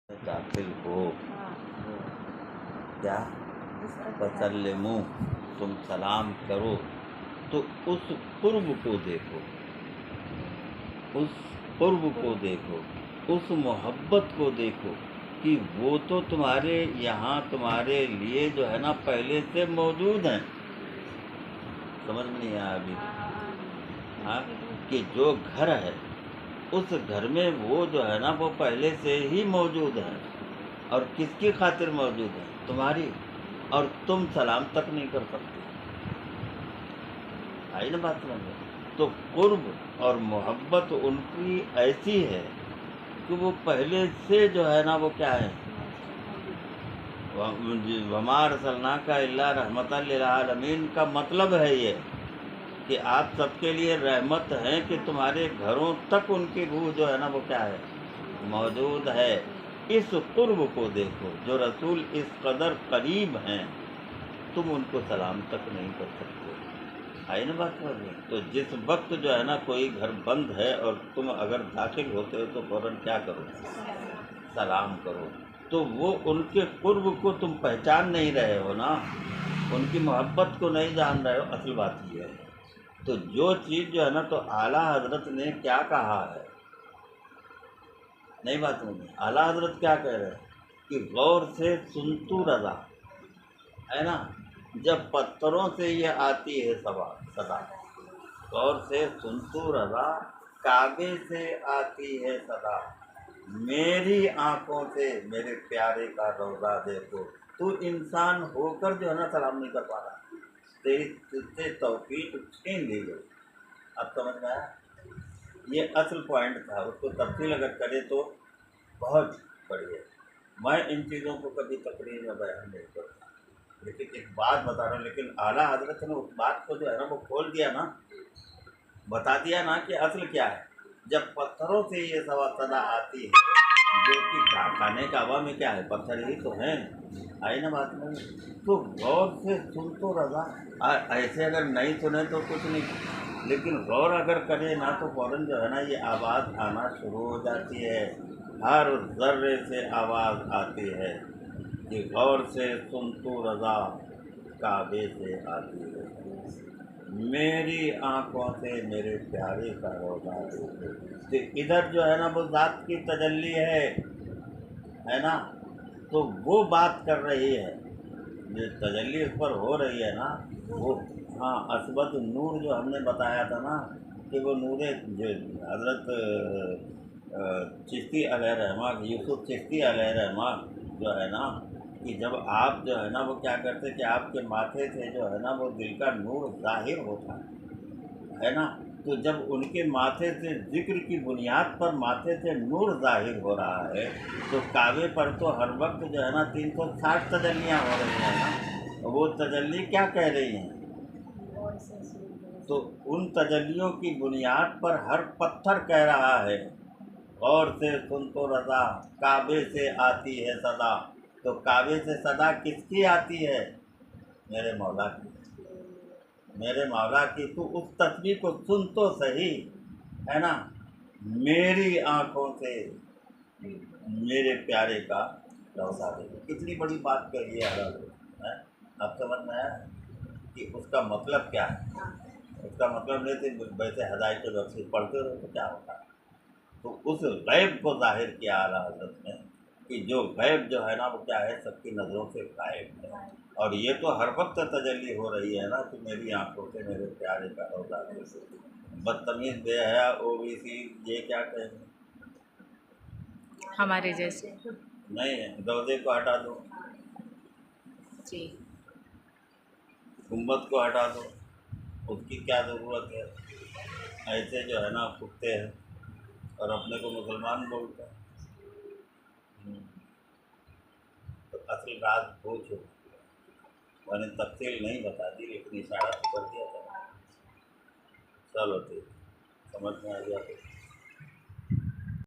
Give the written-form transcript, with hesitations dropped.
दाखिल हो क्या वसल्लिमू, तुम सलाम करो तो उस कुर्ब को देखो, उस कुर्ब को देखो, उस मोहब्बत को देखो कि वो तो तुम्हारे यहाँ तुम्हारे लिए जो है ना पहले से मौजूद हैं। समझ में नहीं आया अभी? हाँ, कि जो घर है उस घर में वो जो है ना वो पहले से ही मौजूद है। और किसकी खातिर मौजूद है? तुम्हारी। और तुम सलाम तक नहीं कर सकते। आई ना बात समझ में? तो कुर्ब और मोहब्बत उनकी ऐसी है कि वो पहले से जो है ना वो क्या है, वमा अरसलनाका इल्ला रहमतन लिल आलमीन का मतलब है ये कि आप सबके लिए रहमत हैं कि तुम्हारे घरों तक उनकी रूह जो है ना वो क्या है, मौजूद है। इस कुर्ब को देखो, जो रसूल इस कदर करीब हैं, तुम उनको सलाम तक नहीं कर सकते। आई ना बात समझ में? तो जिस वक्त जो है ना कोई घर बंद है और तुम अगर दाखिल होते हो तो फ़ौरन क्या करो? सलाम करो। तो वो उनके कुर्ब को तुम पहचान नहीं रहे हो ना, उनकी मोहब्बत को नहीं जान रहे हो। असल बात ये है। तो जो चीज़ जो है ना, तो आला हजरत ने क्या कहा है, नहीं बात होगी। आला हजरत क्या कह रहे हैं कि गौर से सुन तू रज़ा, है ना, जब पत्थरों से ये आती है सदा, गौर से सुन तू रज़ा, काबे से आती है सदा, मेरी आंखों से मेरे प्यारे का रोज़ा देखो। तू इंसान होकर जो है ना सलाम नहीं कर पा रहा, तेरी तुझसे तौफीक छीन ली गई। अब समझ में आया? ये असल पॉइंट था। उसको तब्दील अगर करे तो बहुत बढ़िया। मैं इन चीज़ों को कभी तकरीर में बयान नहीं करता, लेकिन एक बात बता रहा हूँ। लेकिन आला हजरत ने उस बात को जो है ना वो खोल दिया ना, बता दिया ना कि असल क्या है। जब पत्थरों से ये सदा आती है, जो कि खाने का हवा में क्या है, पत्थर ही तो हैं। आई ना बात में? तो गौर से सुन तो रज़ा। ऐसे अगर नहीं सुने तो कुछ नहीं, लेकिन गौर अगर करे ना तो फ़ौरन जो है ना ये आवाज़ आना शुरू हो जाती है। हर ज़र्रे से आवाज़ आती है कि गौर से सुन तो रज़ा, काबे से आती है, मेरी आंखों से मेरे प्यारे का रोज़ा देखो। तो इधर जो है ना वो ज़ात की तजल्ली है ना, तो वो बात कर रही है, जो तजल्ली उस पर हो रही है ना वो। हाँ, असबत नूर जो हमने बताया था ना कि वो नूर जो हज़रत चिश्ती अलैहिर्रहमा, यूसुफ चिश्ती अलैहिर्रहमा जो है ना, कि जब आप जो है ना वो क्या करते कि आपके माथे से जो है ना वो दिल का नूर ज़ाहिर होता है ना। तो जब उनके माथे से ज़िक्र की बुनियाद पर माथे से नूर ज़ाहिर हो रहा है, तो काबे पर तो हर वक्त जो है ना 360 तजल्लियाँ हो रही हैं ना। वो तजल्ली क्या कह रही हैं? तो उन तजल्लियों की बुनियाद पर हर पत्थर कह रहा है गौर से सुन तो रज़ा, काबे से आती है सदा। तो काबे से सदा किसकी आती है? मेरे मौला की, मेरे मौला की। तू उस तस्बीह को सुन तो सही, है ना। मेरी आंखों से मेरे प्यारे का रोज़ा देखो। कितनी बड़ी बात कही है हज़रत है। अब समझ में आया कि उसका मतलब क्या है? उसका मतलब नहीं थे वैसे हदायत बख्शी पढ़ते रहो तो क्या होता है। तो उस गैब को ज़ाहिर किया आला हज़रत ने कि जो गैब जो है ना वो क्या है, सबकी नज़रों से गायब है। और ये तो हर वक्त तजल्ली हो रही है ना कि मेरी आंखों से मेरे प्यारे का रोज़ा देखो। बदतमीज़ बेहया ओबीसी ये क्या कहेंगे? हमारे जैसे नहीं है, रोज़े को हटा दो, जी। गुम्बद को हटा दो, उसकी क्या ज़रूरत है? ऐसे जो है ना फुकते हैं और अपने को मुसलमान बोलते हैं। तो असल रात पूछो, मैंने तफसील नहीं बता दी लेकिन इशारा तो कर दिया था। चलो ठीक, समझ में आ गया तो